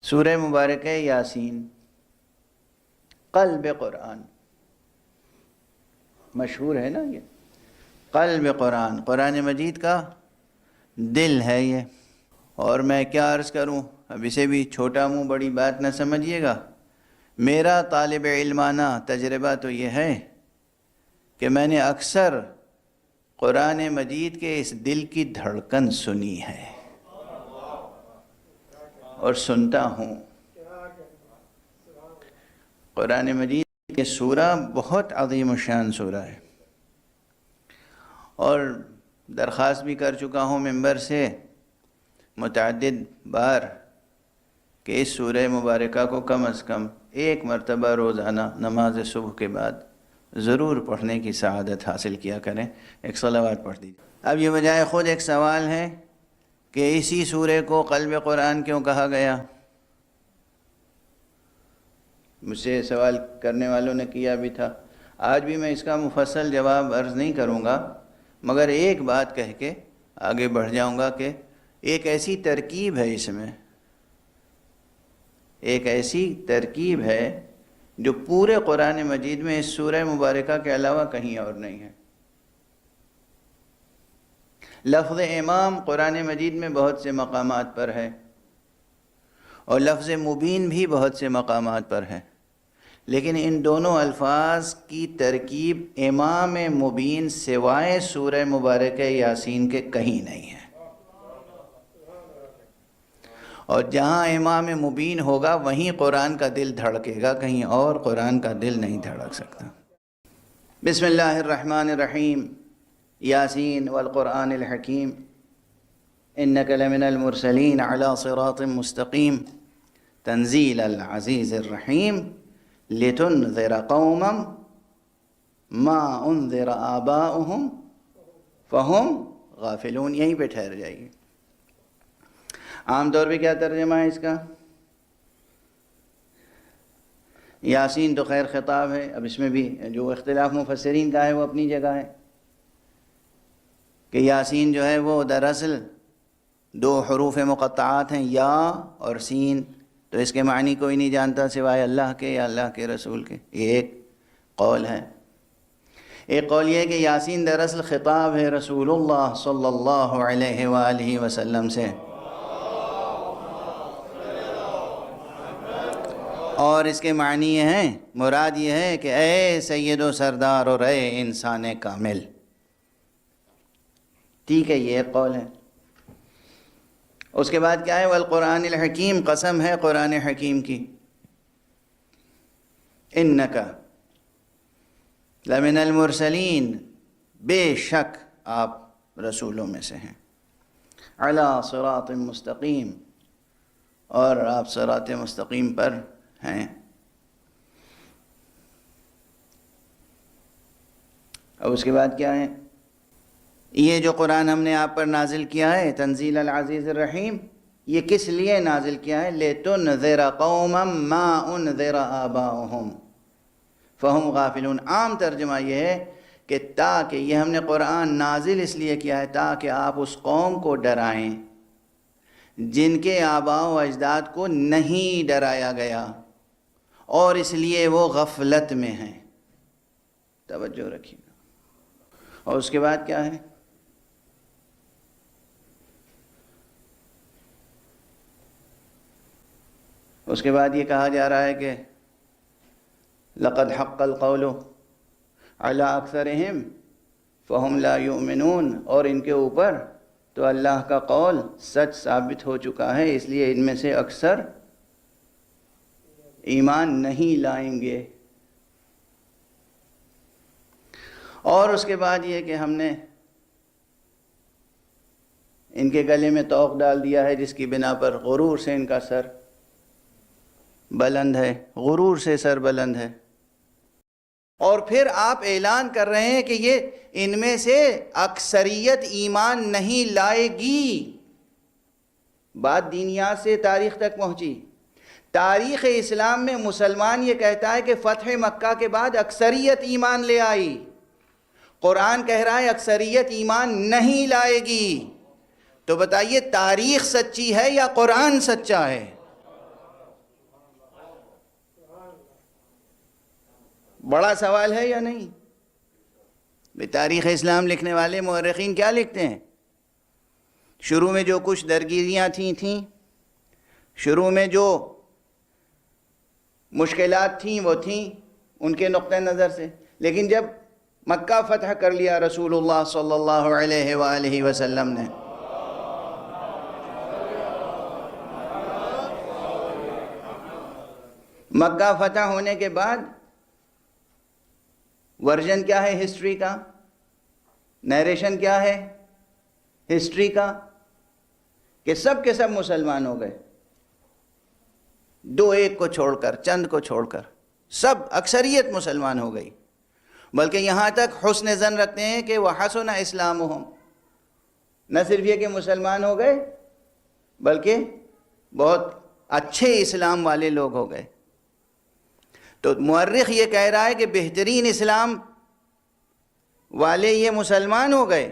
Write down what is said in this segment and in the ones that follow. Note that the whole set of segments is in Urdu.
سورہ مبارکہ یاسین قلب قرآن مشہور ہے نا، یہ قلب قرآن، قرآن مجید کا دل ہے یہ۔ اور میں کیا عرض کروں، اب اسے بھی چھوٹا منہ بڑی بات نہ سمجھیے گا۔ میرا طالب علمانہ تجربہ تو یہ ہے کہ میں نے اکثر قرآن مجید کے اس دل کی دھڑکن سنی ہے اور سنتا ہوں۔ قرآن مجید کے سورہ بہت عظیم الشان سورہ ہے، اور درخواست بھی کر چکا ہوں ممبر سے متعدد بار کہ اس سورہ مبارکہ کو کم از کم ایک مرتبہ روزانہ نماز صبح کے بعد ضرور پڑھنے کی سعادت حاصل کیا کریں۔ ایک صلوات پڑھ دیجیے۔ اب یہ بجائے خود ایک سوال ہے کہ اسی سورہ کو قلب قرآن کیوں کہا گیا؟ مجھ سے سوال کرنے والوں نے کیا بھی تھا، آج بھی میں اس کا مفصل جواب عرض نہیں کروں گا، مگر ایک بات کہہ کے آگے بڑھ جاؤں گا کہ ایک ایسی ترکیب ہے، اس میں ایک ایسی ترکیب ہے جو پورے قرآن مجید میں اس سورہ مبارکہ کے علاوہ کہیں اور نہیں ہے۔ لفظ امام قرآن مجید میں بہت سے مقامات پر ہے، اور لفظ مبین بھی بہت سے مقامات پر ہے، لیکن ان دونوں الفاظ کی ترکیب امام مبین سوائے سورہ مبارکہ یاسین کے کہیں نہیں ہے۔ اور جہاں امام مبین ہوگا وہیں قرآن کا دل دھڑکے گا، کہیں اور قرآن کا دل نہیں دھڑک سکتا۔ بسم اللہ الرحمن الرحیم۔ یاسین والقرآن الحکیم انک لمن المرسلین علی صراط مستقیم تنزیل العزیز الرحیم لتنذر قوما ما انذر آباؤہم فہم غافلون۔ یہیں پہ ٹھہر جائیے۔ عام طور پہ کیا ترجمہ ہے اس کا؟ یاسین تو خیر خطاب ہے، اب اس میں بھی جو اختلاف مفسرین کا ہے وہ اپنی جگہ ہے کہ یاسین جو ہے وہ دراصل دو حروف مقطعات ہیں، یا اور سین، تو اس کے معنی کوئی نہیں جانتا سوائے اللہ کے یا اللہ کے رسول کے۔ یہ ایک قول ہے۔ ایک قول یہ ہے کہ یاسین دراصل خطاب ہے رسول اللہ صلی اللہ علیہ وآلہ وسلم سے، اور اس کے معنی یہ ہیں، مراد یہ ہے کہ اے سید و سردار اور اے انسان کامل۔ ٹھیک ہے، یہ ایک قول ہے۔ اس کے بعد کیا ہے؟ والقرآن الحکیم، قسم ہے قرآن حکیم کی، انک لمن المرسلین، بے شک آپ رسولوں میں سے ہیں، علی صراط مستقیم، اور آپ صراط مستقیم پر ہیں۔ اور اس کے بعد کیا ہے؟ یہ جو قرآن ہم نے آپ پر نازل کیا ہے تنزیل العزیز الرحیم، یہ کس لیے نازل کیا ہے؟ لِتُنذِرَ قَوْمًا مَا أُنذِرَ آبَاؤُهُمْ فَهُمْ غَافِلُونَ۔ عام ترجمہ یہ ہے کہ تاکہ یہ ہم نے قرآن نازل اس لیے کیا ہے تاکہ آپ اس قوم کو ڈرائیں جن کے آباء و اجداد کو نہیں ڈرایا گیا، اور اس لیے وہ غفلت میں ہیں۔ توجہ رکھیے گا۔ اور اس کے بعد کیا ہے؟ اس کے بعد یہ کہا جا رہا ہے کہ لَقَدْ حَقَّ الْقَوْلُ عَلَىٰ أَكْثَرِهِمْ فَهُمْ لَا يُؤْمِنُونَ، اور ان کے اوپر تو اللہ کا قول سچ ثابت ہو چکا ہے، اس لیے ان میں سے اکثر ایمان نہیں لائیں گے۔ اور اس کے بعد یہ کہ ہم نے ان کے گلے میں طوق ڈال دیا ہے جس کی بنا پر غرور سے ان کا سر بلند ہے، غرور سے سر بلند ہے۔ اور پھر آپ اعلان کر رہے ہیں کہ یہ ان میں سے اکثریت ایمان نہیں لائے گی۔ بات دینیات سے تاریخ تک پہنچی۔ تاریخ اسلام میں مسلمان یہ کہتا ہے کہ فتح مکہ کے بعد اکثریت ایمان لے آئی، قرآن کہہ رہا ہے اکثریت ایمان نہیں لائے گی۔ تو بتائیے تاریخ سچی ہے یا قرآن سچا ہے؟ بڑا سوال ہے یا نہیں؟ تاریخ اسلام لکھنے والے مورخین کیا لکھتے ہیں؟ شروع میں جو کچھ درگیریاں تھیں، شروع میں جو مشکلات تھیں وہ تھیں ان کے نقطہ نظر سے، لیکن جب مکہ فتح کر لیا رسول اللہ صلی اللہ علیہ وآلہ وسلم نے، مکہ فتح ہونے کے بعد ورژن کیا ہے ہسٹری کا، نیریشن کیا ہے ہسٹری کا، کہ سب کے سب مسلمان ہو گئے، دو ایک کو چھوڑ کر، چند کو چھوڑ کر سب اکثریت مسلمان ہو گئی، بلکہ یہاں تک حسن ظن رکھتے ہیں کہ وَحَسُنَ إِسْلَامُهُمْ، نہ صرف یہ کہ مسلمان ہو گئے بلکہ بہت اچھے اسلام والے لوگ ہو گئے۔ تو مورخ یہ کہہ رہا ہے کہ بہترین اسلام والے یہ مسلمان ہو گئے،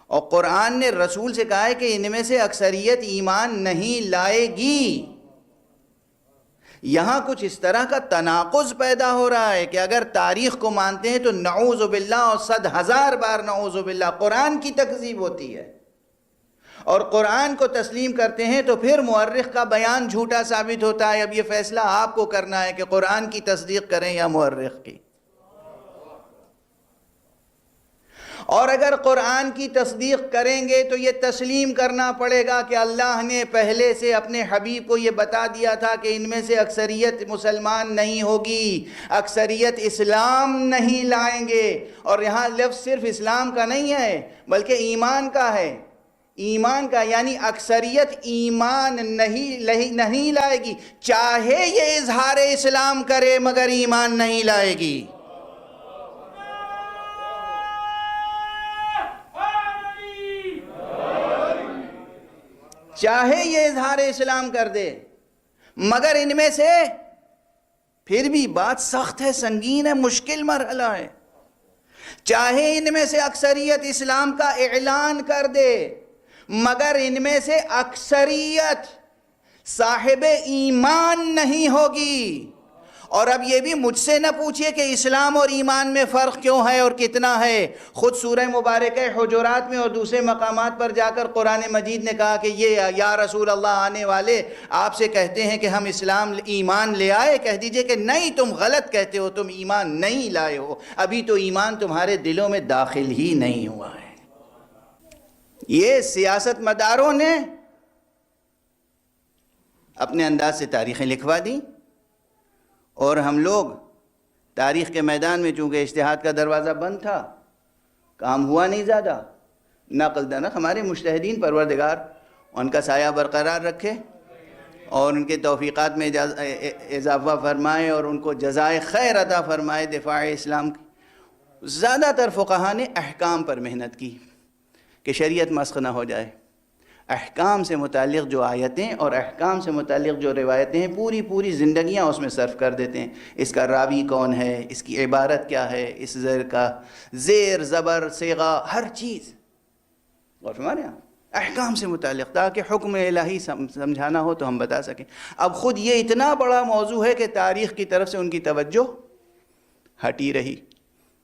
اور قرآن نے رسول سے کہا ہے کہ ان میں سے اکثریت ایمان نہیں لائے گی۔ یہاں کچھ اس طرح کا تناقض پیدا ہو رہا ہے کہ اگر تاریخ کو مانتے ہیں تو نعوذ باللہ اور 100,000 بار نعوذ باللہ قرآن کی تکذیب ہوتی ہے، اور قرآن کو تسلیم کرتے ہیں تو پھر مورخ کا بیان جھوٹا ثابت ہوتا ہے۔ اب یہ فیصلہ آپ کو کرنا ہے کہ قرآن کی تصدیق کریں یا مورخ کی۔ اور اگر قرآن کی تصدیق کریں گے تو یہ تسلیم کرنا پڑے گا کہ اللہ نے پہلے سے اپنے حبیب کو یہ بتا دیا تھا کہ ان میں سے اکثریت مسلمان نہیں ہوگی، اکثریت اسلام نہیں لائیں گے۔ اور یہاں لفظ صرف اسلام کا نہیں ہے بلکہ ایمان کا ہے، ایمان کا، یعنی اکثریت ایمان نہیں لائے گی، چاہے یہ اظہار اسلام کرے مگر ایمان نہیں لائے گی۔ چاہے یہ اظہار اسلام کر دے مگر ان میں سے، پھر بھی بات سخت ہے، سنگین ہے، مشکل مرحلہ ہے، چاہے ان میں سے اکثریت اسلام کا اعلان کر دے مگر ان میں سے اکثریت صاحب ایمان نہیں ہوگی۔ اور اب یہ بھی مجھ سے نہ پوچھئے کہ اسلام اور ایمان میں فرق کیوں ہے اور کتنا ہے، خود سورہ مبارکہ حجرات میں اور دوسرے مقامات پر جا کر قرآن مجید نے کہا کہ یہ یا رسول اللہ آنے والے آپ سے کہتے ہیں کہ ہم اسلام ایمان لے آئے، کہہ دیجئے کہ نہیں، تم غلط کہتے ہو، تم ایمان نہیں لائے ہو، ابھی تو ایمان تمہارے دلوں میں داخل ہی نہیں ہوا ہے۔ یہ سیاست مداروں نے اپنے انداز سے تاریخیں لکھوا دی، اور ہم لوگ تاریخ کے میدان میں چونکہ اجتہاد کا دروازہ بند تھا، کام ہوا نہیں زیادہ، نقل درنق ہمارے مجتہدین پروردگار ان کا سایہ برقرار رکھے اور ان کے توفیقات میں اضافہ فرمائے اور ان کو جزائے خیر عطا فرمائے دفاع اسلام کی۔ زیادہ تر فقہا نے احکام پر محنت کی کہ شریعت مسخ نہ ہو جائے، احکام سے متعلق جو آیتیں اور احکام سے متعلق جو روایتیں ہیں پوری زندگیاں اس میں صرف کر دیتے ہیں، اس کا راوی کون ہے، اس کی عبارت کیا ہے، اس زیر کا زیر زبر صیغہ ہر چیز، اور ہمارے یہاں احکام سے متعلق، تاکہ حکم الہی سمجھانا ہو تو ہم بتا سکیں۔ اب خود یہ اتنا بڑا موضوع ہے کہ تاریخ کی طرف سے ان کی توجہ ہٹی رہی،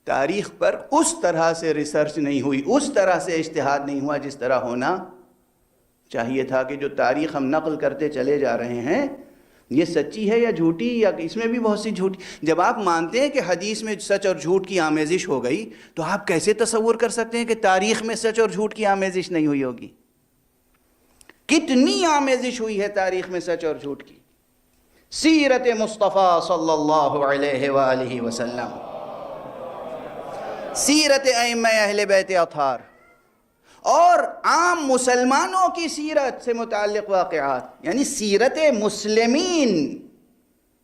تاریخ پر اس طرح سے ریسرچ نہیں ہوئی، اس طرح سے اجتہاد نہیں ہوا جس طرح ہونا چاہیے تھا، کہ جو تاریخ ہم نقل کرتے چلے جا رہے ہیں یہ سچی ہے یا جھوٹی، یا اس میں بھی بہت سی جھوٹی۔ جب آپ مانتے ہیں کہ حدیث میں سچ اور جھوٹ کی آمیزش ہو گئی تو آپ کیسے تصور کر سکتے ہیں کہ تاریخ میں سچ اور جھوٹ کی آمیزش نہیں ہوئی ہوگی؟ کتنی آمیزش ہوئی ہے تاریخ میں سچ اور جھوٹ کی۔ سیرت مصطفیٰ صلی اللہ علیہ وآلہ وسلم، سیرت ائمہ اہل بیت اطہار، اور عام مسلمانوں کی سیرت سے متعلق واقعات، یعنی سیرت مسلمین،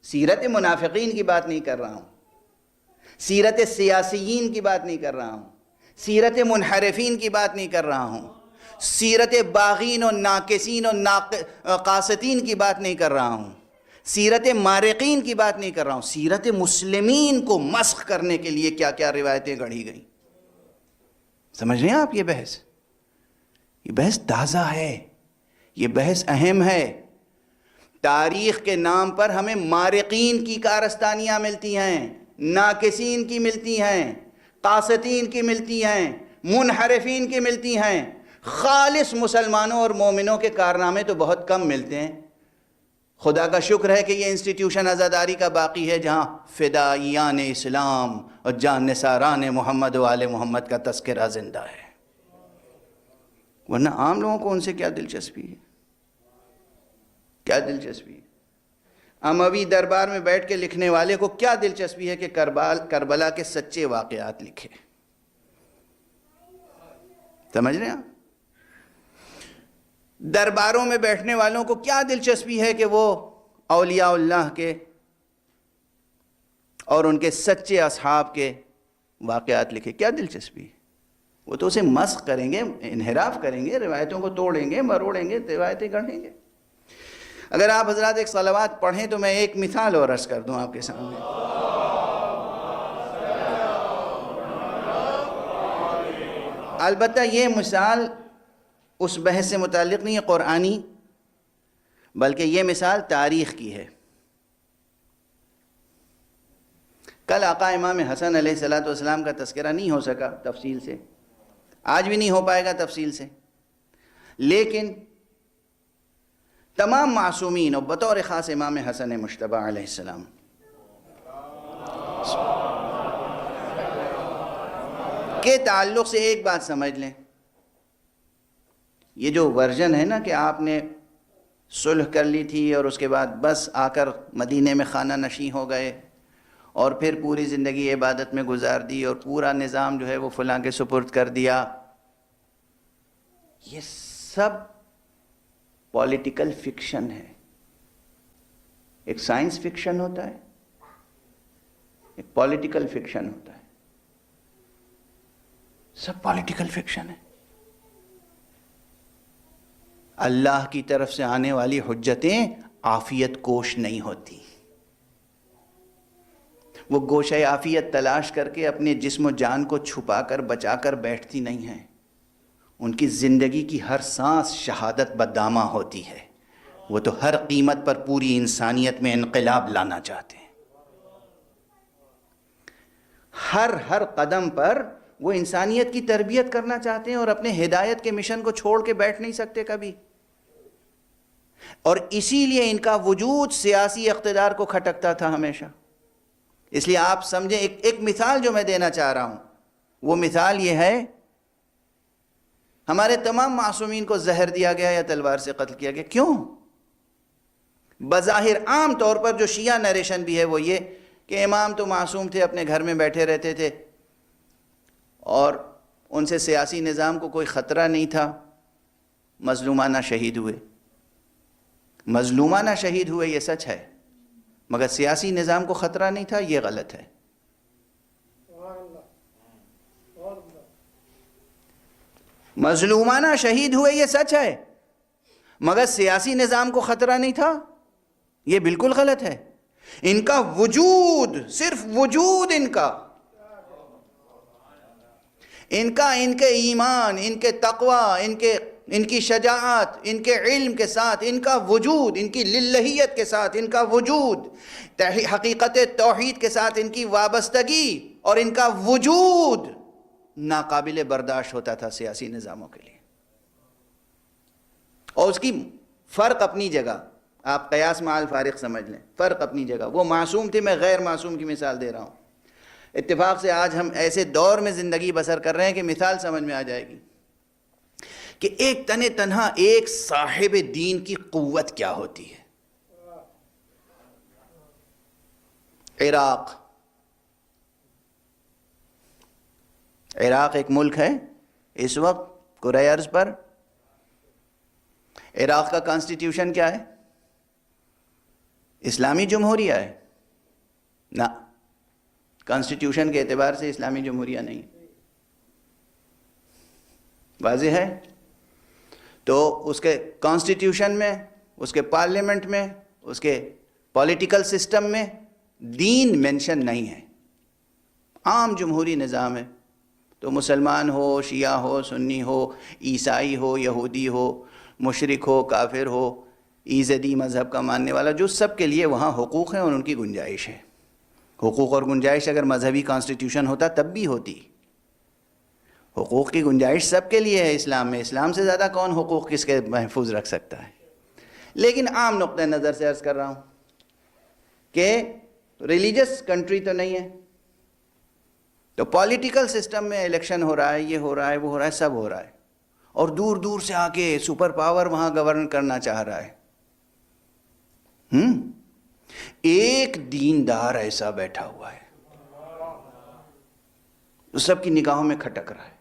سیرت منافقین کی بات نہیں کر رہا ہوں، سیرت سیاسیین کی بات نہیں کر رہا ہوں، سیرت منحرفین کی بات نہیں کر رہا ہوں، سیرت باغین و ناقصین و قاستین کی بات نہیں کر رہا ہوں، سیرت مارقین کی بات نہیں کر رہا ہوں، سیرت مسلمین کو مسخ کرنے کے لیے کیا کیا روایتیں گڑھی گئیں۔ سمجھ رہے ہیں آپ؟ یہ بحث تازہ ہے، یہ بحث اہم ہے۔ تاریخ کے نام پر ہمیں مارقین کی کارستانیاں ملتی ہیں، ناقصین کی ملتی ہیں، قاسطین کی ملتی ہیں، منحرفین کی ملتی ہیں، خالص مسلمانوں اور مومنوں کے کارنامے تو بہت کم ملتے ہیں۔ خدا کا شکر ہے کہ یہ انسٹیٹیوشن عزاداری کا باقی ہے، جہاں فدائیان اسلام اور جان نثاران محمد و آل محمد کا تذکرہ زندہ ہے، ورنہ عام لوگوں کو ان سے کیا دلچسپی ہے؟ کیا دلچسپی ہے؟ اموی دربار میں بیٹھ کے لکھنے والے کو کیا دلچسپی ہے کہ کربلا کے سچے واقعات لکھے؟ سمجھ رہے ہیں آپ؟ درباروں میں بیٹھنے والوں کو کیا دلچسپی ہے کہ وہ اولیاء اللہ کے اور ان کے سچے اصحاب کے واقعات لکھے؟ کیا دلچسپی ہے؟ وہ تو اسے مسخ کریں گے، انحراف کریں گے، روایتوں کو توڑیں گے، مروڑیں گے، روایتیں گڑھیں گے۔ اگر آپ حضرات ایک صلوات پڑھیں تو میں ایک مثال اور عرض کر دوں آپ کے سامنے۔ البتہ یہ مثال اس بحث سے متعلق نہیں ہے قرآنی، بلکہ یہ مثال تاریخ کی ہے۔ کل آقا امام حسن علیہ السلام کا تذکرہ نہیں ہو سکا تفصیل سے، آج بھی نہیں ہو پائے گا تفصیل سے، لیکن تمام معصومین اور بطور خاص امام حسن مجتبی علیہ السلام کے تعلق سے ایک بات سمجھ لیں۔ یہ جو ورژن ہے نا کہ آپ نے صلح کر لی تھی اور اس کے بعد بس آ کر مدینے میں خانہ نشین ہو گئے اور پھر پوری زندگی عبادت میں گزار دی اور پورا نظام جو ہے وہ فلاں کے سپرد کر دیا، یہ سب پولیٹیکل فکشن ہے۔ ایک سائنس فکشن ہوتا ہے، ایک پولیٹیکل فکشن ہوتا ہے، سب پولیٹیکل فکشن ہے۔ اللہ کی طرف سے آنے والی حجتیں عافیت کوش نہیں ہوتی، وہ گوشہ عافیت تلاش کر کے اپنے جسم و جان کو چھپا کر بچا کر بیٹھتی نہیں ہیں، ان کی زندگی کی ہر سانس شہادت بدامہ ہوتی ہے، وہ تو ہر قیمت پر پوری انسانیت میں انقلاب لانا چاہتے ہیں، ہر قدم پر وہ انسانیت کی تربیت کرنا چاہتے ہیں اور اپنے ہدایت کے مشن کو چھوڑ کے بیٹھ نہیں سکتے کبھی، اور اسی لیے ان کا وجود سیاسی اقتدار کو کھٹکتا تھا ہمیشہ۔ اس لیے آپ سمجھیں، ایک مثال جو میں دینا چاہ رہا ہوں، وہ مثال یہ ہے، ہمارے تمام معصومین کو زہر دیا گیا یا تلوار سے قتل کیا گیا، کیوں؟ بظاہر عام طور پر جو شیعہ نریشن بھی ہے وہ یہ کہ امام تو معصوم تھے، اپنے گھر میں بیٹھے رہتے تھے اور ان سے سیاسی نظام کو کوئی خطرہ نہیں تھا، مظلومانہ شہید ہوئے۔ مظلومانہ شہید ہوئے یہ سچ ہے، مگر سیاسی نظام کو خطرہ نہیں تھا، یہ غلط ہے۔ مظلومانہ شہید ہوئے یہ سچ ہے، مگر سیاسی نظام کو خطرہ نہیں تھا، یہ بالکل غلط ہے۔ ان کا وجود، صرف وجود ان کے ایمان، ان کے تقوی، ان کی شجاعت، ان کے علم کے ساتھ ان کا وجود، ان کی للہیت کے ساتھ ان کا وجود، حقیقت توحید کے ساتھ ان کی وابستگی اور ان کا وجود ناقابل برداشت ہوتا تھا سیاسی نظاموں کے لیے۔ اور اس کی فرق اپنی جگہ، آپ قیاس مع الفارق سمجھ لیں، فرق اپنی جگہ۔ وہ معصوم تھے، میں غیر معصوم کی مثال دے رہا ہوں۔ اتفاق سے آج ہم ایسے دور میں زندگی بسر کر رہے ہیں کہ مثال سمجھ میں آ جائے گی کہ ایک تنہا ایک صاحب دین کی قوت کیا ہوتی ہے۔ عراق ایک ملک ہے اس وقت کرۂ ارض پر۔ عراق کا کانسٹیٹیوشن کیا ہے؟ اسلامی جمہوریہ ہے؟ نہ، کانسٹیٹیوشن کے اعتبار سے اسلامی جمہوریہ نہیں، واضح ہے۔ تو اس کے کانسٹیٹیوشن میں، اس کے پارلیمنٹ میں، اس کے پولیٹیکل سسٹم میں دین مینشن نہیں ہے، عام جمہوری نظام ہے۔ تو مسلمان ہو، شیعہ ہو، سنی ہو، عیسائی ہو، یہودی ہو، مشرک ہو، کافر ہو، ایزدی مذہب کا ماننے والا، جو سب کے لیے وہاں حقوق ہیں اور ان کی گنجائش ہے۔ حقوق اور گنجائش اگر مذہبی کانسٹیٹیوشن ہوتا تب بھی ہوتی. حقوق کی گنجائش سب کے لیے ہے اسلام میں. اسلام سے زیادہ کون حقوق کس کے محفوظ رکھ سکتا ہے؟ لیکن عام نقطۂ نظر سے عرض کر رہا ہوں کہ ریلیجس کنٹری تو نہیں ہے، تو پولیٹیکل سسٹم میں الیکشن ہو رہا ہے، یہ ہو رہا ہے، وہ ہو رہا ہے، سب ہو رہا ہے، اور دور دور سے آ کے سپر پاور وہاں گورن کرنا چاہ رہا ہے. ایک دیندار ایسا بیٹھا ہوا ہے، سب کی نگاہوں میں کھٹک رہا ہے.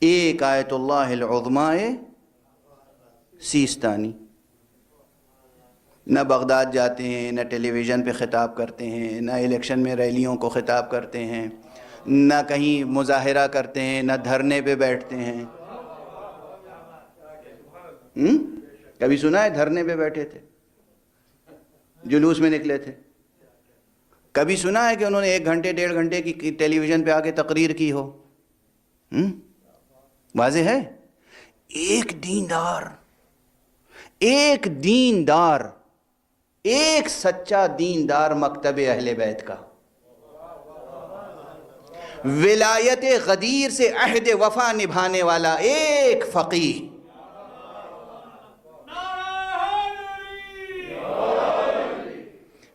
ایک آیت اللہ العظمی سیستانی. نہ بغداد جاتے ہیں، نہ ٹیلی ویژن پہ خطاب کرتے ہیں، نہ الیکشن میں ریلیوں کو خطاب کرتے ہیں، نہ کہیں مظاہرہ کرتے ہیں، نہ دھرنے پہ بیٹھتے ہیں. کبھی سنا ہے دھرنے پہ بیٹھے تھے، جلوس میں نکلے تھے؟ کبھی سنا ہے کہ انہوں نے 1 گھنٹے 1.5 گھنٹے کی ٹیلی ویژن پہ آ کے تقریر کی ہو؟ واضح ہے. ایک دیندار، ایک سچا دیندار مکتب اہل بیت کا، ولایت غدیر سے عہد وفا نبھانے والا ایک فقیہ،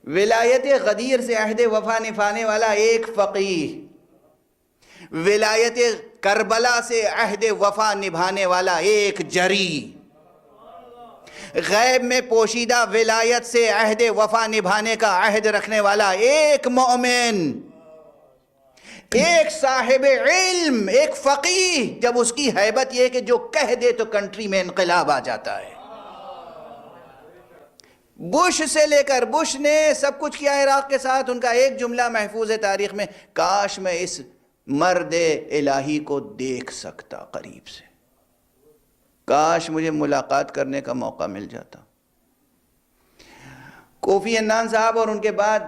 ولایت غدیر سے عہد وفا نبھانے والا ایک فقیہ، ولایت کربلا سے عہد وفا نبھانے والا ایک جری، غیب میں پوشیدہ ولایت سے عہد وفا نبھانے کا عہد رکھنے والا ایک مومن، ایک صاحب علم، ایک فقیہ. جب اس کی ہیبت یہ کہ جو کہہ دے تو کنٹری میں انقلاب آ جاتا ہے. بش سے لے کر، بش نے سب کچھ کیا عراق کے ساتھ، ان کا ایک جملہ محفوظ ہے تاریخ میں: کاش میں اس مرد الہی کو دیکھ سکتا قریب سے، کاش مجھے ملاقات کرنے کا موقع مل جاتا. کوفی عنان صاحب، اور ان کے بعد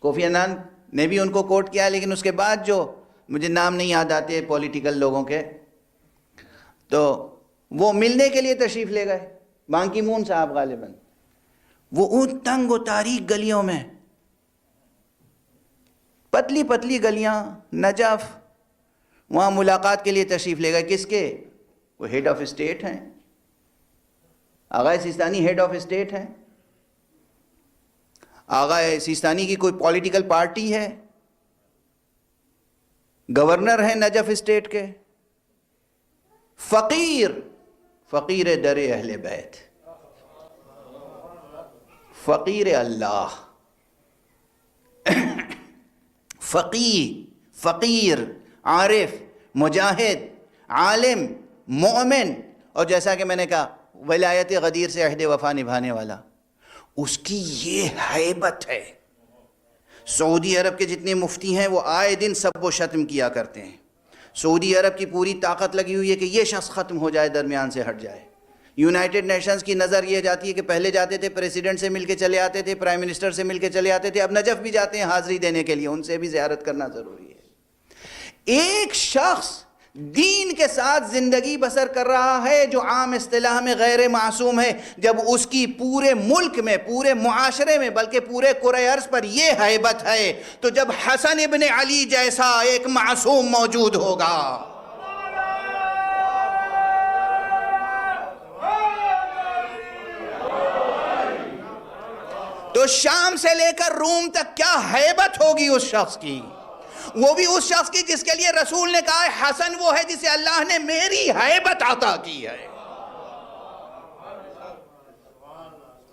کوفی عنان نے بھی ان کو کوٹ کیا، لیکن اس کے بعد جو مجھے نام نہیں یاد آتے پولیٹیکل لوگوں کے، تو وہ ملنے کے لیے تشریف لے گئے. بان کی مون صاحب غالباً، وہ ان تنگ و تاریک گلیوں میں، پتلی پتلی گلیاں، نجف، وہاں ملاقات کے لیے تشریف لے گئے. کس کے؟ وہ ہیڈ آف اسٹیٹ ہیں، آغا سیستانی ہیڈ آف اسٹیٹ ہیں. آغا سیستانی کی کوئی پولیٹیکل پارٹی ہے، گورنر ہیں نجف اسٹیٹ کے. فقیر در اہل بیت، فقیر اللہ، فقیر، عارف، مجاہد، عالم، مومن، اور جیسا کہ میں نے کہا ولایت غدیر سے عہد وفا نبھانے والا. اس کی یہ ہیبت ہے. سعودی عرب کے جتنے مفتی ہیں وہ آئے دن سب و شتم کیا کرتے ہیں. سعودی عرب کی پوری طاقت لگی ہوئی ہے کہ یہ شخص ختم ہو جائے، درمیان سے ہٹ جائے. یونائٹڈ نیشنز کی نظر یہ جاتی ہے کہ پہلے جاتے تھے پریزیڈنٹ سے مل کے چلے آتے تھے، پرائم منسٹر سے مل کے چلے آتے تھے، اب نجف بھی جاتے ہیں حاضری دینے کے لیے، ان سے بھی زیارت کرنا ضروری ہے. ایک شخص دین کے ساتھ زندگی بسر کر رہا ہے جو عام اصطلاح میں غیر معصوم ہے، جب اس کی پورے ملک میں، پورے معاشرے میں، بلکہ پورے کرۂ ارض پر یہ ہیبت ہے، تو جب حسن ابن علی جیسا ایک معصوم موجود ہوگا، تو شام سے لے کر روم تک کیا ہیبت ہوگی اس شخص کی. وہ بھی اس شخص کی جس کے لیے رسول نے کہا ہے حسن وہ ہے جسے اللہ نے میری ہیبت عطا کی ہے.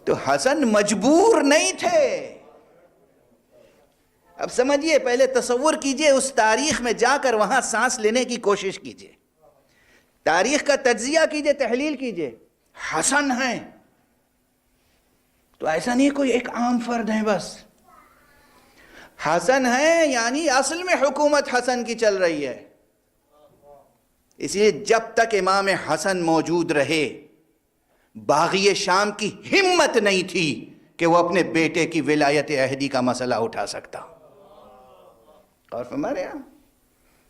تو حسن مجبور نہیں تھے. اب سمجھیے، پہلے تصور کیجئے، اس تاریخ میں جا کر وہاں سانس لینے کی کوشش کیجئے، تاریخ کا تجزیہ کیجئے، تحلیل کیجئے. حسن ہیں تو ایسا نہیں کوئی ایک عام فرد ہیں بس. حسن ہے یعنی اصل میں حکومت حسن کی چل رہی ہے. اس لیے جب تک امام حسن موجود رہے، باغی شام کی ہمت نہیں تھی کہ وہ اپنے بیٹے کی ولایت عہدی کا مسئلہ اٹھا سکتا. اور فرما رہے ہیں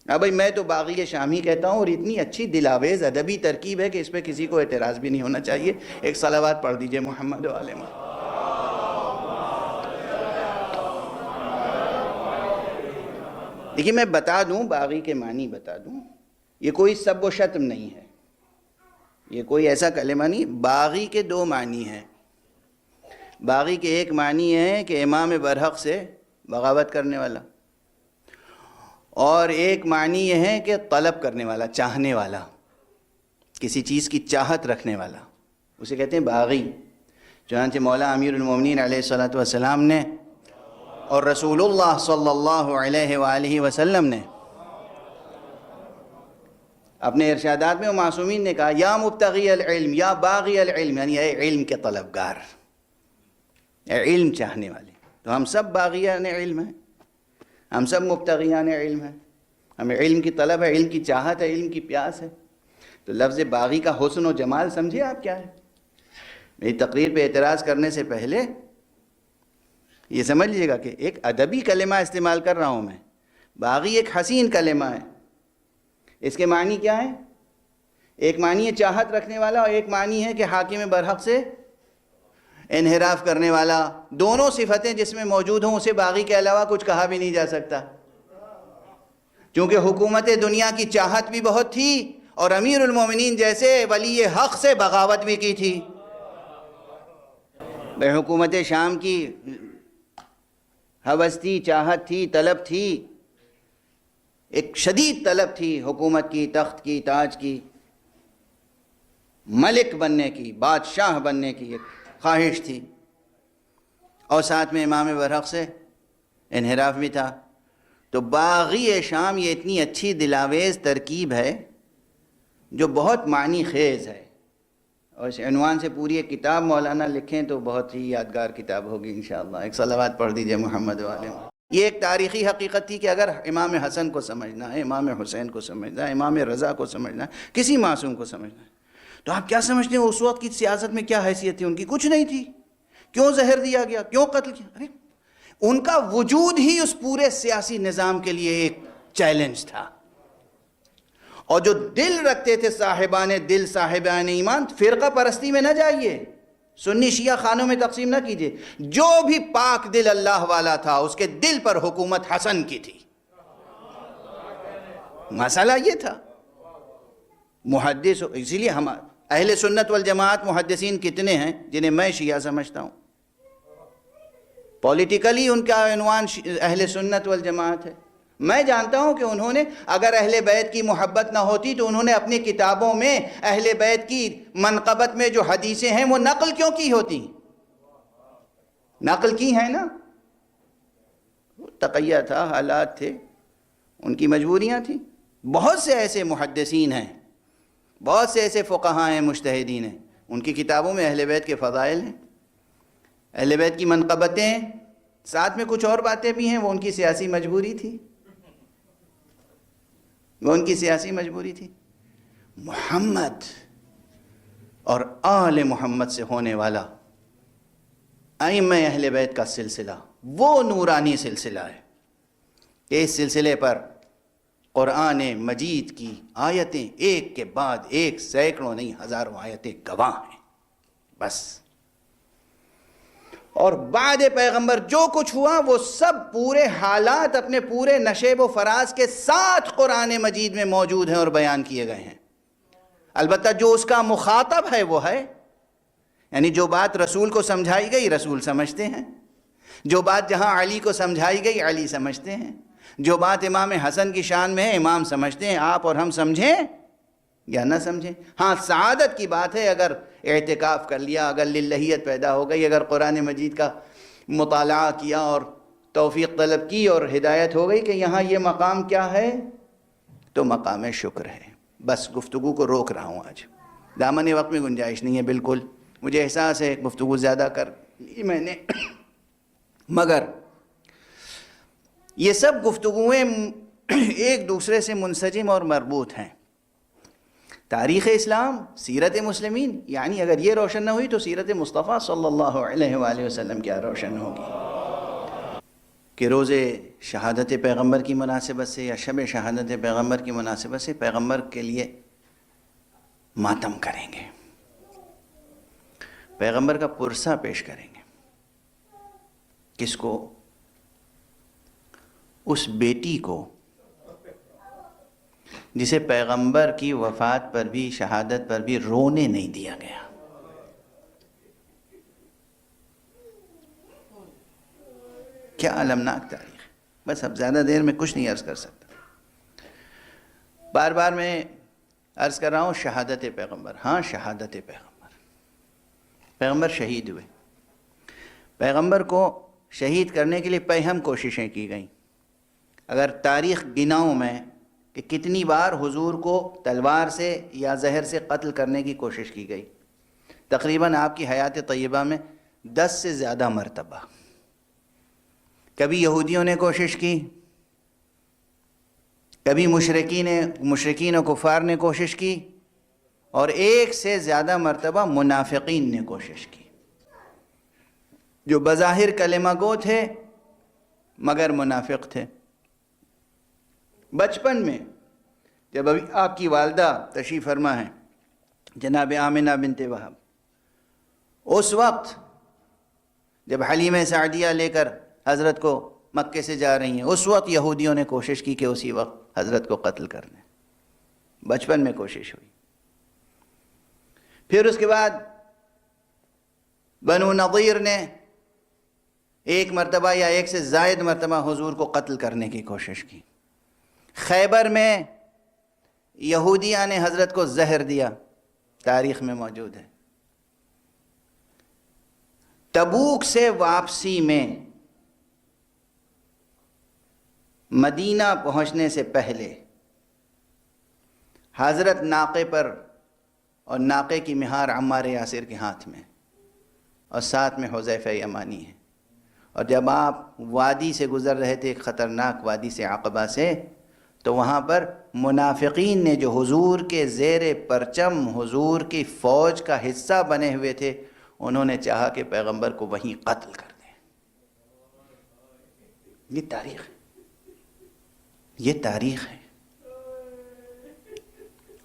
اب بھائی میں تو باغی شام ہی کہتا ہوں، اور اتنی اچھی دلاویز ادبی ترکیب ہے کہ اس پہ کسی کو اعتراض بھی نہیں ہونا چاہیے. ایک صلوات پڑھ دیجئے محمد و آل محمد. دیکھیے میں بتا دوں، باغی کے معنی بتا دوں، یہ کوئی سب و شتم نہیں ہے، یہ کوئی ایسا کلمہ نہیں. باغی کے دو معنی ہیں. باغی کے ایک معنی ہے کہ امام برحق سے بغاوت کرنے والا، اور ایک معنی یہ ہے کہ طلب کرنے والا، چاہنے والا، کسی چیز کی چاہت رکھنے والا، اسے کہتے ہیں باغی. چنانچہ مولا امیر المومنین علیہ الصلوۃ والسلام نے اور رسول اللہ صلی اللہ علیہ وآلہ وسلم نے اپنے ارشادات میں و معصومین نے کہا یا مبتغی العلم یا باغی العلم، یعنی اے علم کے طلبگار، اے علم چاہنے والے. تو ہم سب باغیان علم ہیں، ہم سب مبتغیان علم ہیں، ہمیں علم کی طلب ہے، علم کی چاہت ہے، علم کی پیاس ہے. تو لفظ باغی کا حسن و جمال سمجھے آپ کیا ہے. میری تقریر پہ اعتراض کرنے سے پہلے یہ سمجھ لیجیے گا کہ ایک ادبی کلمہ استعمال کر رہا ہوں میں. باغی ایک حسین کلمہ ہے. اس کے معنی کیا ہے؟ ایک معنی ہے چاہت رکھنے والا، اور ایک معنی ہے کہ حاکم برحق سے انحراف کرنے والا. دونوں صفتیں جس میں موجود ہوں اسے باغی کے علاوہ کچھ کہا بھی نہیں جا سکتا، کیونکہ حکومت دنیا کی چاہت بھی بہت تھی اور امیر المومنین جیسے ولی حق سے بغاوت بھی کی تھی. حکومت شام کی ہوس تھی، چاہت تھی، طلب تھی، ایک شدید طلب تھی حکومت کی، تخت کی، تاج کی، ملک بننے کی، بادشاہ بننے کی ایک خواہش تھی، اور ساتھ میں امام برحق سے انحراف بھی تھا. تو باغی شام یہ اتنی اچھی دلاویز ترکیب ہے جو بہت معنی خیز ہے، اور اس عنوان سے پوری ایک کتاب مولانا لکھیں تو بہت ہی یادگار کتاب ہوگی انشاءاللہ. ایک صلوات پڑھ دیجئے محمد والے. یہ ایک تاریخی حقیقت تھی کہ اگر امام حسن کو سمجھنا ہے، امام حسین کو سمجھنا ہے، امام رضا کو سمجھنا ہے، کسی معصوم کو سمجھنا ہے، تو آپ کیا سمجھتے ہیں اس وقت کی سیاست میں کیا حیثیت تھی ان کی؟ کچھ نہیں تھی. کیوں زہر دیا گیا؟ کیوں قتل کیا؟ ارے ان کا وجود ہی اس پورے سیاسی نظام کے لیے ایک چیلنج تھا. اور جو دل رکھتے تھے صاحبان دل، صاحبان ایمان، فرقہ پرستی میں نہ جائیے، سنی شیعہ خانوں میں تقسیم نہ کیجیے. جو بھی پاک دل اللہ والا تھا اس کے دل پر حکومت حسن کی تھی. مسئلہ یہ تھا. محدث، اسی لیے ہم اہل سنت والجماعت محدثین کتنے ہیں جنہیں میں شیعہ سمجھتا ہوں؟ پولیٹیکلی ان کا عنوان اہل سنت والجماعت ہے. میں جانتا ہوں کہ انہوں نے اگر اہل بیت کی محبت نہ ہوتی تو انہوں نے اپنی کتابوں میں اہل بیت کی منقبت میں جو حدیثیں ہیں وہ نقل کیوں کی ہوتی؟ نقل کی ہیں نا. تقیہ تھا، حالات تھے، ان کی مجبوریاں تھیں. بہت سے ایسے محدثین ہیں، بہت سے ایسے فقہاء ہیں، مجتہدین ہیں، ان کی کتابوں میں اہل بیت کے فضائل ہیں، اہل بیت کی منقبتیں ہیں، ساتھ میں کچھ اور باتیں بھی ہیں. وہ ان کی سیاسی مجبوری تھی، وہ ان کی سیاسی مجبوری تھی. محمد اور آل محمد سے ہونے والا ائمہ اہل بیت کا سلسلہ وہ نورانی سلسلہ ہے کہ اس سلسلے پر قرآن مجید کی آیتیں ایک کے بعد ایک، سینکڑوں نہیں ہزاروں آیتیں گواہ ہیں. بس. اور بعد پیغمبر جو کچھ ہوا وہ سب پورے حالات اپنے پورے نشیب و فراز کے ساتھ قرآن مجید میں موجود ہیں اور بیان کیے گئے ہیں. البتہ جو اس کا مخاطب ہے وہ ہے، یعنی جو بات رسول کو سمجھائی گئی رسول سمجھتے ہیں، جو بات جہاں علی کو سمجھائی گئی علی سمجھتے ہیں، جو بات امام حسن کی شان میں ہے امام سمجھتے ہیں. آپ اور ہم سمجھیں یا نہ سمجھیں. ہاں سعادت کی بات ہے اگر اعتکاف کر لیا، اگر للہیت پیدا ہو گئی، اگر قرآن مجید کا مطالعہ کیا اور توفیق طلب کی اور ہدایت ہو گئی کہ یہاں یہ مقام کیا ہے، تو مقام شکر ہے. بس گفتگو کو روک رہا ہوں آج، دامن وقت میں گنجائش نہیں ہے بالکل. مجھے احساس ہے گفتگو زیادہ کر لی میں نے، مگر یہ سب گفتگویں ایک دوسرے سے منسجم اور مربوط ہیں. تاریخ اسلام، سیرت مسلمین، یعنی اگر یہ روشن نہ ہوئی تو سیرت مصطفیٰ صلی اللہ علیہ وآلہ وسلم کیا روشن ہوگی. کہ روز شہادت پیغمبر کی مناسبت سے یا شب شہادت پیغمبر کی مناسبت سے پیغمبر کے لیے ماتم کریں گے، پیغمبر کا پرسہ پیش کریں گے. کس کو؟ اس بیٹی کو جسے پیغمبر کی وفات پر بھی، شہادت پر بھی رونے نہیں دیا گیا۔ کیا المناک تاریخ ہے۔ بس اب زیادہ دیر میں کچھ نہیں عرض کر سکتا۔ بار بار میں عرض کر رہا ہوں شہادت پیغمبر، ہاں شہادت پیغمبر شہید ہوئے۔ پیغمبر کو شہید کرنے کے لیے پہم کوششیں کی گئیں۔ اگر تاریخ گناؤں میں کہ کتنی بار حضور کو تلوار سے یا زہر سے قتل کرنے کی کوشش کی گئی، تقریباً آپ کی حیات طیبہ میں 10 سے زیادہ مرتبہ۔ کبھی یہودیوں نے کوشش کی، کبھی مشرکین و کفار نے کوشش کی، اور 1 سے زیادہ مرتبہ منافقین نے کوشش کی، جو بظاہر کلمہ گو تھے مگر منافق تھے۔ بچپن میں جب ابھی آپ کی والدہ تشریف فرما ہیں جناب آمنہ بنت وہب، اس وقت جب حلیمہ سعدیہ لے کر حضرت کو مکے سے جا رہی ہیں، اس وقت یہودیوں نے کوشش کی کہ اسی وقت حضرت کو قتل کر دیں۔ بچپن میں کوشش ہوئی۔ پھر اس کے بعد بنو نضیر نے 1 مرتبہ یا 1 سے زائد مرتبہ حضور کو قتل کرنے کی کوشش کی۔ خیبر میں یہودیاں نے حضرت کو زہر دیا، تاریخ میں موجود ہے۔ تبوک سے واپسی میں مدینہ پہنچنے سے پہلے حضرت ناقے پر، اور ناقے کی مہار عمار یاسر کے ہاتھ میں، اور ساتھ میں حذیفہ یمانی ہے، اور جب آپ وادی سے گزر رہے تھے، ایک خطرناک وادی سے، عقبہ سے، تو وہاں پر منافقین نے جو حضور کے زیر پرچم حضور کی فوج کا حصہ بنے ہوئے تھے، انہوں نے چاہا کہ پیغمبر کو وہیں قتل کر دیں۔ یہ تاریخ ہے، یہ تاریخ ہے،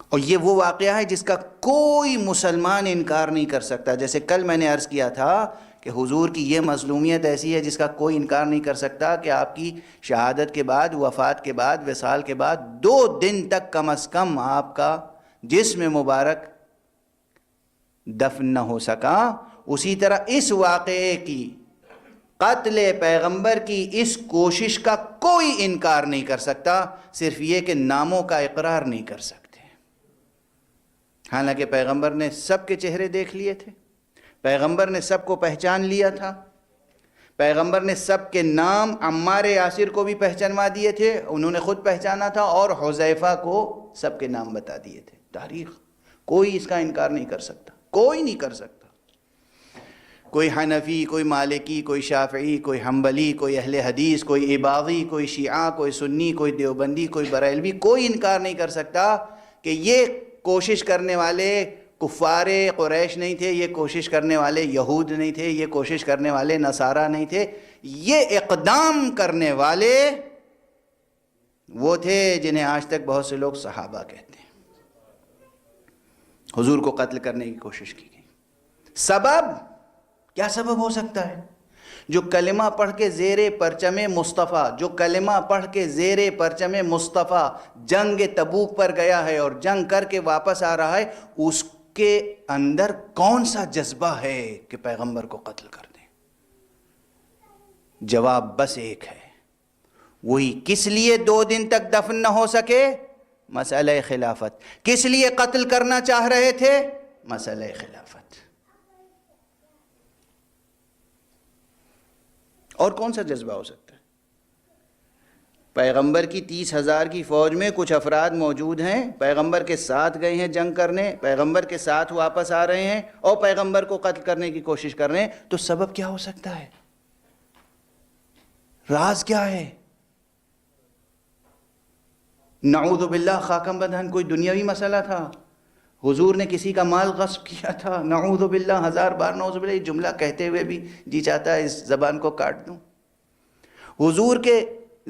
اور یہ وہ واقعہ ہے جس کا کوئی مسلمان انکار نہیں کر سکتا۔ جیسے کل میں نے عرض کیا تھا کہ حضور کی یہ مظلومیت ایسی ہے جس کا کوئی انکار نہیں کر سکتا کہ آپ کی شہادت کے بعد، وفات کے بعد، وصال کے بعد 2 دن تک کم از کم آپ کا جسم مبارک دفن نہ ہو سکا۔ اسی طرح اس واقعے کی، قتل پیغمبر کی اس کوشش کا کوئی انکار نہیں کر سکتا، صرف یہ کہ ناموں کا اقرار نہیں کر سکتے۔ حالانکہ پیغمبر نے سب کے چہرے دیکھ لیے تھے، پیغمبر نے سب کو پہچان لیا تھا، پیغمبر نے سب کے نام عمار یاسر کو بھی پہچانوا دیے تھے، انہوں نے خود پہچانا تھا، اور حذیفہ کو سب کے نام بتا دیے تھے۔ تاریخ کوئی اس کا انکار نہیں کر سکتا، کوئی نہیں کر سکتا۔ کوئی حنفی، کوئی مالکی، کوئی شافعی، کوئی حنبلی، کوئی اہل حدیث، کوئی عباضی، کوئی شیعہ، کوئی سنی، کوئی دیوبندی، کوئی بریلوی، کوئی انکار نہیں کر سکتا کہ یہ کوشش کرنے والے کفار قریش نہیں تھے، یہ کوشش کرنے والے یہود نہیں تھے، یہ کوشش کرنے والے نصارہ نہیں تھے، یہ اقدام کرنے والے وہ تھے جنہیں آج تک بہت سے لوگ صحابہ کہتے ہیں۔ حضور کو قتل کرنے کی کوشش کی گئی۔ سبب کیا سبب ہو سکتا ہے؟ جو کلمہ پڑھ کے زیر پرچم مصطفیٰ، جو کلمہ پڑھ کے زیر پرچم مصطفیٰ جنگ تبوک پر گیا ہے اور جنگ کر کے واپس آ رہا ہے، اس کے اندر کون سا جذبہ ہے کہ پیغمبر کو قتل کر دیں؟ جواب بس ایک ہے، وہی کس لیے 2 دن تک دفن نہ ہو سکے؟ مسئلہ خلافت۔ کس لیے قتل کرنا چاہ رہے تھے؟ مسئلہ خلافت۔ اور کون سا جذبہ ہو سکتا ہے؟ پیغمبر کی 30,000 کی فوج میں کچھ افراد موجود ہیں، پیغمبر کے ساتھ گئے ہیں جنگ کرنے، پیغمبر کے ساتھ واپس آ رہے ہیں، اور پیغمبر کو قتل کرنے کی کوشش کر رہے ہیں، تو سبب کیا ہو سکتا ہے؟ راز کیا ہے؟ نعوذ باللہ، خاکم بدہن کوئی دنیاوی مسئلہ تھا؟ حضور نے کسی کا مال غصب کیا تھا؟ نعوذ باللہ، 1000 بار نعوذ باللہ، یہ جملہ کہتے ہوئے بھی جی چاہتا ہے اس زبان کو کاٹ دوں۔ حضور کے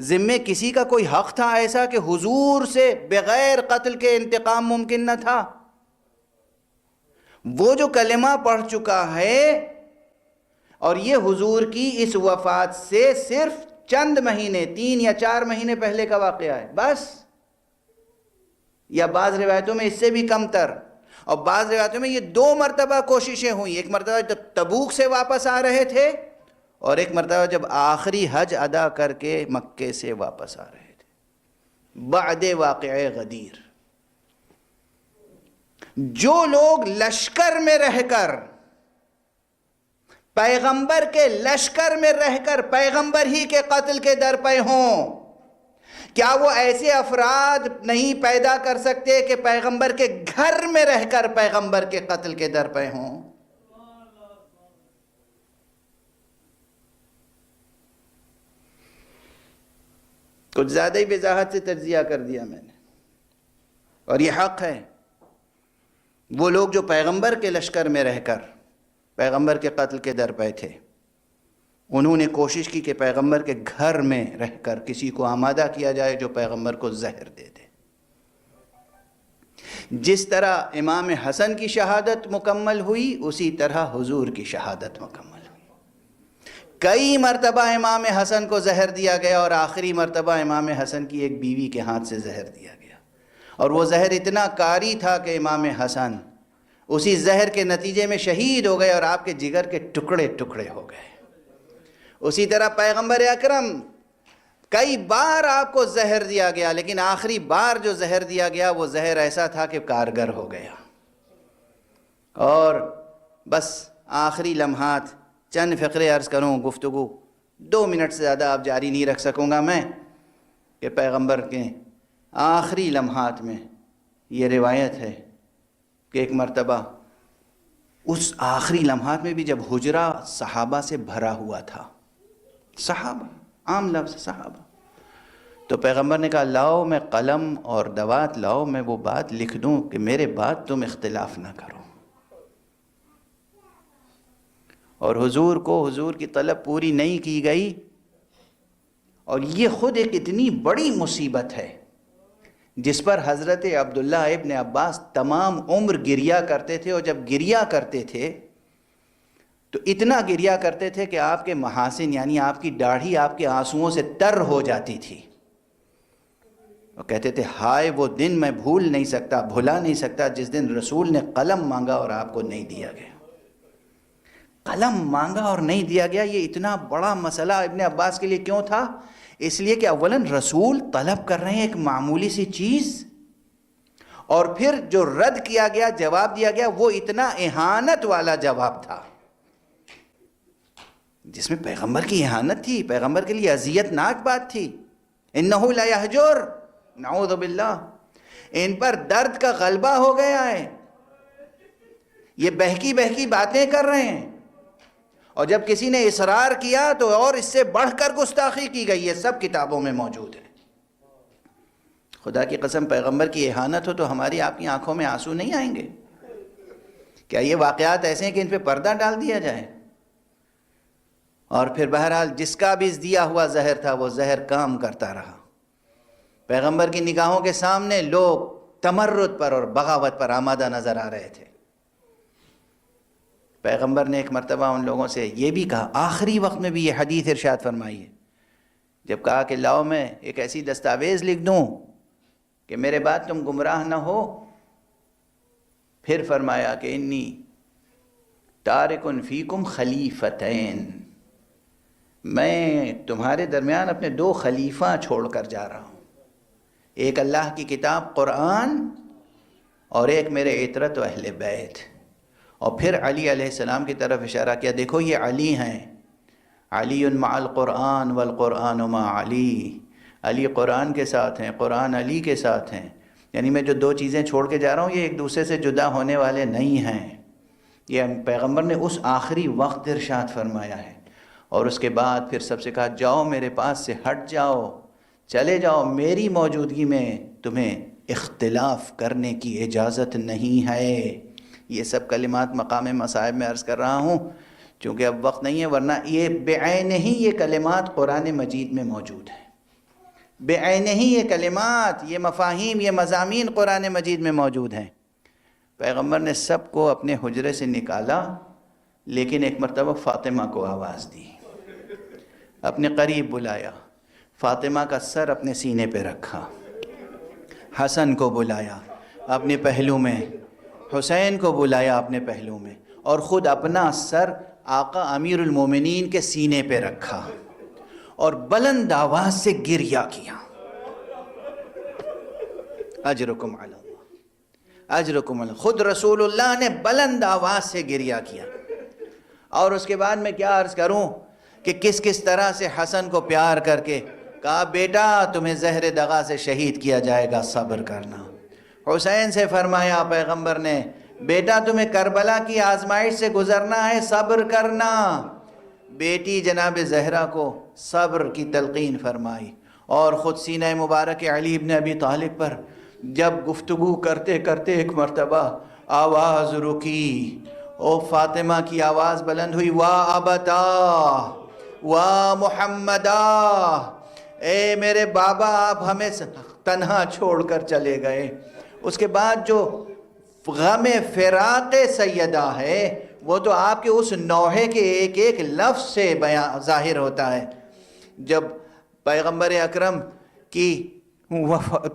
ذمے کسی کا کوئی حق تھا ایسا کہ حضور سے بغیر قتل کے انتقام ممکن نہ تھا؟ وہ جو کلمہ پڑھ چکا ہے، اور یہ حضور کی اس وفات سے صرف چند مہینے، 3 یا 4 مہینے پہلے کا واقعہ ہے، بس یا بعض روایتوں میں اس سے بھی کم تر، اور بعض روایتوں میں یہ 2 مرتبہ کوششیں ہوئیں، ایک مرتبہ جب تبوک سے واپس آ رہے تھے اور ایک مرتبہ جب آخری حج ادا کر کے مکے سے واپس آ رہے تھے بعد واقعہ غدیر۔ جو لوگ لشکر میں رہ کر، پیغمبر کے لشکر میں رہ کر پیغمبر ہی کے قتل کے در پہ ہوں، کیا وہ ایسے افراد نہیں پیدا کر سکتے کہ پیغمبر کے گھر میں رہ کر پیغمبر کے قتل کے در پہ ہوں؟ کچھ زیادہ ہی وضاحت سے تجزیہ کر دیا میں نے، اور یہ حق ہے۔ وہ لوگ جو پیغمبر کے لشکر میں رہ کر پیغمبر کے قتل کے در پہ تھے، انہوں نے کوشش کی کہ پیغمبر کے گھر میں رہ کر کسی کو آمادہ کیا جائے جو پیغمبر کو زہر دے دے۔ جس طرح امام حسن کی شہادت مکمل ہوئی، اسی طرح حضور کی شہادت مکمل ہوئی۔ کئی مرتبہ امام حسن کو زہر دیا گیا، اور آخری مرتبہ امام حسن کی ایک بیوی کے ہاتھ سے زہر دیا گیا، اور وہ زہر اتنا کاری تھا کہ امام حسن اسی زہر کے نتیجے میں شہید ہو گئے اور آپ کے جگر کے ٹکڑے ٹکڑے ہو گئے۔ اسی طرح پیغمبر اکرم کئی بار آپ کو زہر دیا گیا، لیکن آخری بار جو زہر دیا گیا وہ زہر ایسا تھا کہ کارگر ہو گیا۔ اور بس آخری لمحات، چند فقرے عرض کروں، گفتگو 2 منٹ سے زیادہ آپ جاری نہیں رکھ سکوں گا میں، کہ پیغمبر کے آخری لمحات میں یہ روایت ہے کہ ایک مرتبہ اس آخری لمحات میں بھی جب حجرہ صحابہ سے بھرا ہوا تھا، صحابہ، عام لفظ صحابہ، تو پیغمبر نے کہا لاؤ میں قلم اور دوات لاؤ، میں وہ بات لکھ دوں کہ میرے بعد تم اختلاف نہ کرو۔ اور حضور کو حضور کی طلب پوری نہیں کی گئی، اور یہ خود ایک اتنی بڑی مصیبت ہے جس پر حضرت عبداللہ ابن عباس تمام عمر گریا کرتے تھے، اور جب گریا کرتے تھے تو اتنا گریا کرتے تھے کہ آپ کے محاسن، یعنی آپ کی داڑھی آپ کے آنسوؤں سے تر ہو جاتی تھی، اور کہتے تھے ہائے وہ دن میں بھول نہیں سکتا، بھلا نہیں سکتا جس دن رسول نے قلم مانگا اور آپ کو نہیں دیا گیا۔ قلم مانگا اور نہیں دیا گیا، یہ اتنا بڑا مسئلہ ابن عباس کے لیے کیوں تھا؟ اس لیے کہ اولاً رسول طلب کر رہے ہیں ایک معمولی سی چیز، اور پھر جو رد کیا گیا، جواب دیا گیا، وہ اتنا اہانت والا جواب تھا جس میں پیغمبر کی اہانت تھی، پیغمبر کے لیے اذیت ناک بات تھی۔ انہو لا یہجر، نعوذ باللہ، ان پر درد کا غلبہ ہو گیا ہے، یہ بہکی بہکی باتیں کر رہے ہیں، اور جب کسی نے اصرار کیا تو اور اس سے بڑھ کر گستاخی کی گئی، یہ سب کتابوں میں موجود ہے۔ خدا کی قسم پیغمبر کی اہانت ہو تو ہماری آپ کی آنکھوں میں آنسو نہیں آئیں گے؟ کیا یہ واقعات ایسے ہیں کہ ان پہ پردہ ڈال دیا جائے؟ اور پھر بہرحال جس کا بھی دیا ہوا زہر تھا وہ زہر کام کرتا رہا۔ پیغمبر کی نگاہوں کے سامنے لوگ تمرد پر اور بغاوت پر آمادہ نظر آ رہے تھے۔ پیغمبر نے ایک مرتبہ ان لوگوں سے یہ بھی کہا، آخری وقت میں بھی یہ حدیث ارشاد فرمائی ہے، جب کہا کہ لاؤ میں ایک ایسی دستاویز لکھ دوں کہ میرے بعد تم گمراہ نہ ہو، پھر فرمایا کہ انی تارکن فیکم خلیفتین، میں تمہارے درمیان اپنے 2 خلیفہ چھوڑ کر جا رہا ہوں، ایک اللہ کی کتاب قرآن اور ایک میرے عترت و اہل بیت۔ اور پھر علی علیہ السلام کی طرف اشارہ کیا، دیکھو یہ علی ہیں، علی مع القرآن والقرآن مع علی، علی قرآن کے ساتھ ہیں، قرآن علی کے ساتھ ہیں، یعنی میں جو 2 چیزیں چھوڑ کے جا رہا ہوں یہ ایک دوسرے سے جدا ہونے والے نہیں ہیں۔ یہ پیغمبر نے اس آخری وقت ارشاد فرمایا ہے، اور اس کے بعد پھر سب سے کہا جاؤ میرے پاس سے ہٹ جاؤ، چلے جاؤ، میری موجودگی میں تمہیں اختلاف کرنے کی اجازت نہیں ہے۔ یہ سب کلمات مقام مصائب میں عرض کر رہا ہوں چونکہ اب وقت نہیں ہے، ورنہ یہ بعین ہی یہ کلمات قرآن مجید میں موجود ہیں، بعین ہی یہ کلمات، یہ مفاہیم، یہ مضامین قرآن مجید میں موجود ہیں۔ پیغمبر نے سب کو اپنے حجرے سے نکالا، لیکن ایک مرتبہ فاطمہ کو آواز دی، اپنے قریب بلایا، فاطمہ کا سر اپنے سینے پہ رکھا، حسن کو بلایا اپنے پہلو میں، حسین کو بلایا اپنے پہلو میں، اور خود اپنا سر آقا امیر المومنین کے سینے پہ رکھا اور بلند آواز سے گریہ کیا. اجرکم علی اللہ، اجرکم علی اللہ. خود رسول اللہ نے بلند آواز سے گریہ کیا. اور اس کے بعد میں کیا عرض کروں کہ کس کس طرح سے حسن کو پیار کر کے کہا بیٹا تمہیں زہر دغا سے شہید کیا جائے گا، صبر کرنا. حسین سے فرمایا پیغمبر نے بیٹا تمہیں کربلا کی آزمائش سے گزرنا ہے، صبر کرنا. بیٹی جناب زہرا کو صبر کی تلقین فرمائی، اور خود سینہ مبارک علی ابن ابی طالب پر جب گفتگو کرتے کرتے ایک مرتبہ آواز رکی، او فاطمہ کی آواز بلند ہوئی، وا ابتا وا محمدا، اے میرے بابا آپ ہمیں تنہا چھوڑ کر چلے گئے. اس کے بعد جو غم فراق سیدہ ہے وہ تو آپ کے اس نوحے کے ایک ایک لفظ سے ظاہر ہوتا ہے. جب پیغمبر اکرم کی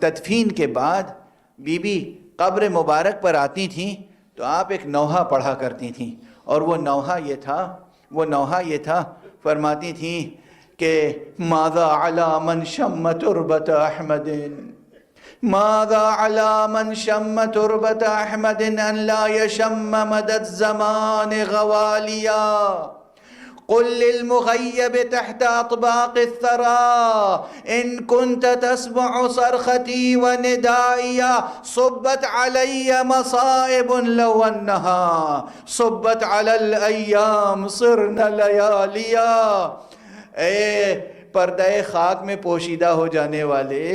تدفین کے بعد بی بی قبر مبارک پر آتی تھیں تو آپ ایک نوحہ پڑھا کرتی تھیں، اور وہ نوحہ یہ تھا فرماتی تھیں کہ ماذا علی من شم تربت احمد، ماذا علی من شم تربت احمد ان لا یشم مد الزمان غوالیا، قل للمغیب تحت اطباق الثرى ان كنت تسمع صرختي وندائي صبت علي مصائب لو انها صبت على الايام صرنا لياليا. اے پردہ خاک میں پوشیدہ ہو جانے والے،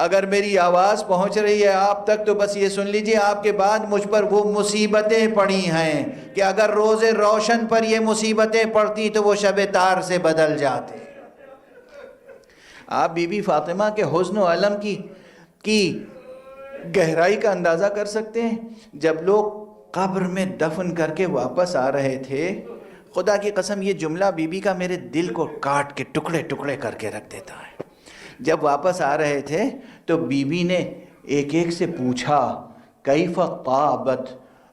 اگر میری آواز پہنچ رہی ہے آپ تک تو بس یہ سن لیجئے آپ کے بعد مجھ پر وہ مصیبتیں پڑی ہیں کہ اگر روز روشن پر یہ مصیبتیں پڑتی تو وہ شب تار سے بدل جاتے. آپ بی بی فاطمہ کے حزن و علم کی گہرائی کا اندازہ کر سکتے ہیں. جب لوگ قبر میں دفن کر کے واپس آ رہے تھے، خدا کی قسم یہ جملہ بی بی کا میرے دل کو کاٹ کے ٹکڑے ٹکڑے کر کے رکھ دیتا ہے. جب واپس آ رہے تھے تو بی بی نے ایک ایک سے پوچھا کیف طابت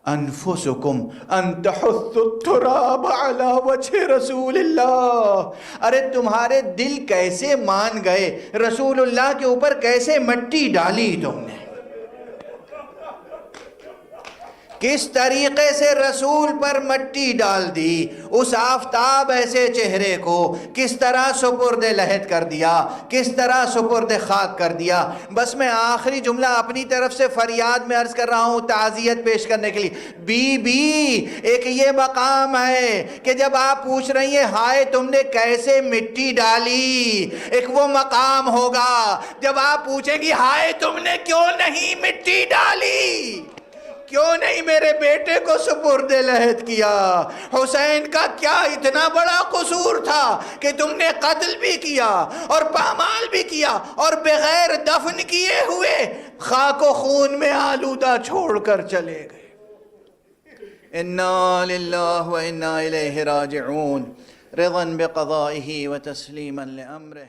انفسکم ان تحثوا التراب علی وجہ رسول اللہ، ارے تمہارے دل کیسے مان گئے، رسول اللہ کے اوپر کیسے مٹی ڈالی تم نے، کس طریقے سے رسول پر مٹی ڈال دی، اس آفتاب ایسے چہرے کو کس طرح سپرد لحد کر دیا، کس طرح سپرد خاک کر دیا. بس میں آخری جملہ اپنی طرف سے فریاد میں عرض کر رہا ہوں تعزیت پیش کرنے کے لیے. بی بی ایک یہ مقام ہے کہ جب آپ پوچھ رہی ہیں ہائے تم نے کیسے مٹی ڈالی، ایک وہ مقام ہوگا جب آپ پوچھیں گی ہائے تم نے کیوں نہیں مٹی ڈالی، کیوں نہیں میرے بیٹے کو سپرد لحد کیا. حسین کا کیا اتنا بڑا قصور تھا کہ تم نے قتل بھی کیا اور پامال بھی کیا اور بغیر دفن کیے ہوئے خاک و خون میں آلودہ چھوڑ کر چلے گئے. انا للہ و انا الیہ راجعون، رضا بقضائہ و تسلیما لامرہ.